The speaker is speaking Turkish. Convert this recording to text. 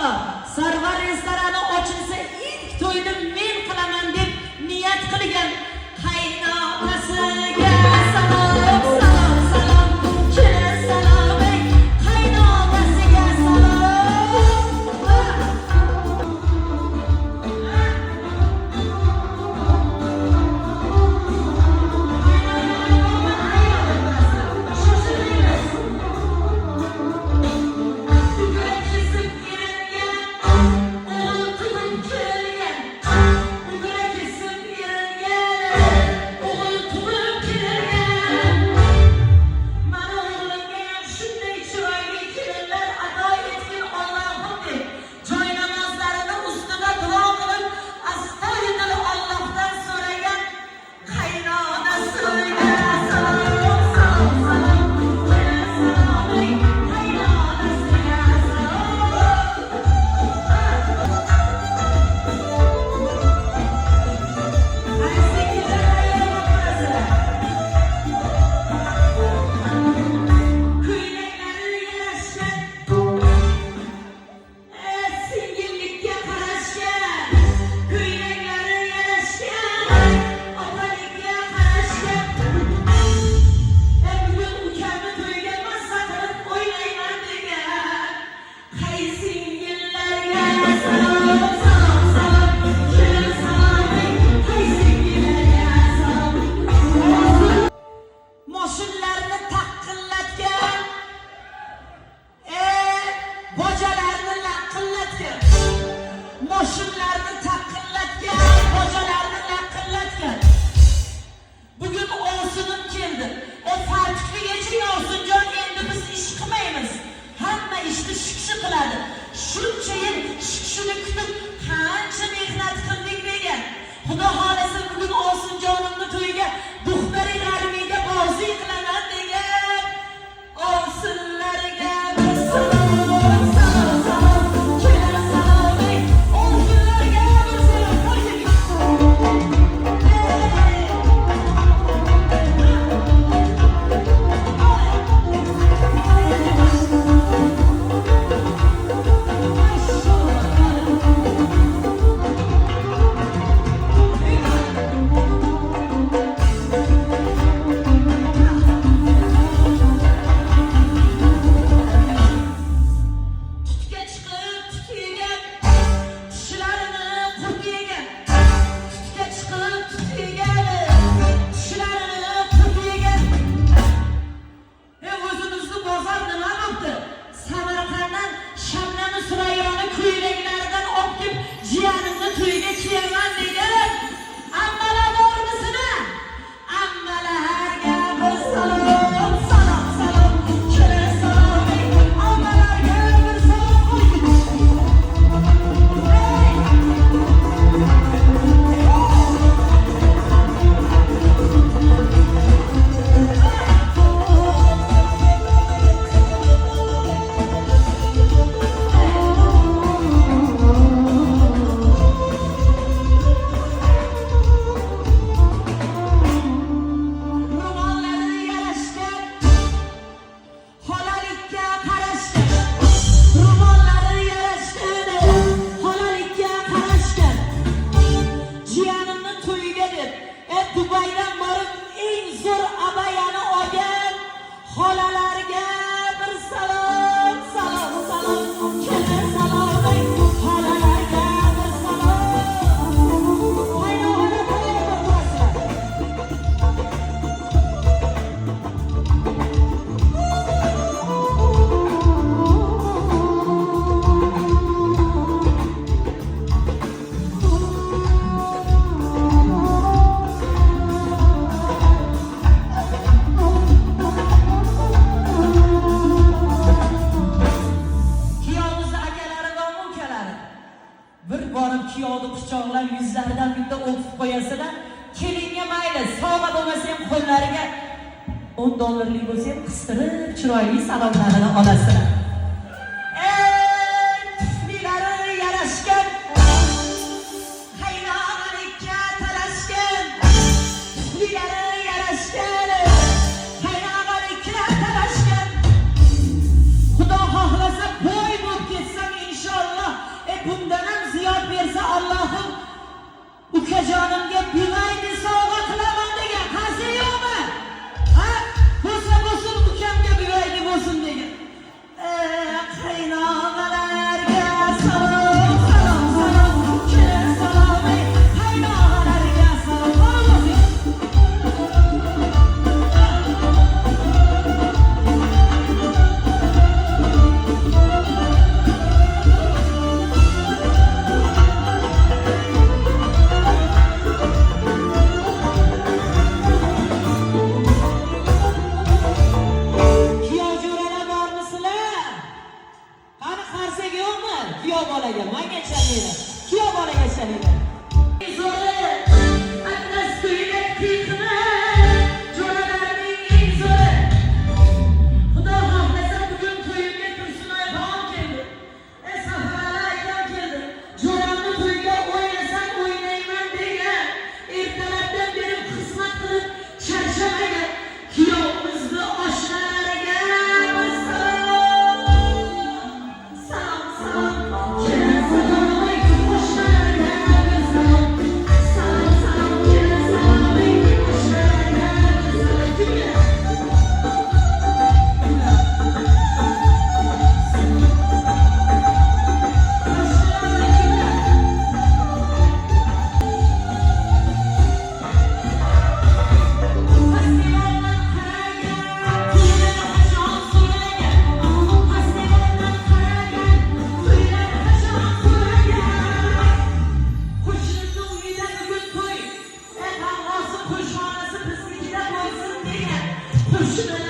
Sarvar restorani ochilsa ilk to'yni men qilaman deb niyat qilgan qaynonasiga salom salom salom kelin salom ey qaynonasiga kuyovni quchoqlab yuzlaridan bitta o'qib qo'yasizlar. Kelinga mayli, sog'a bo'lmasa ham qo'llariga $10 bo'lsa ham qistirib chiroyli salomlarini olasizlar. Tuflilari yarashgan, qaynonalikka talashgan, tuflilari yarashgan, qaynonalikka talashgan. Xudo xohlasa boy bo'lib ketsam inshaalloh kuyov bolaga manga chalaydi. Kuyov bolaga chalaydi. Zo'ri, atlas ko'ylak qiyiqni, jo'ralarning eng zo'ri. Xudo xohlasa bugun to'yimga Tursunoy bog'im keldi. Safara akam keldi. Jo'ramni to'yga o'ynasam o'ynayman degan. Ertalabdan beri xizmat qilib charchamagan kuyovimizni oshnalariga salom, salom. Kelin salom alaykum oshnalariga salom. Salom, salom. Kelin salom alaykum oshnalariga salom. Kimga? Should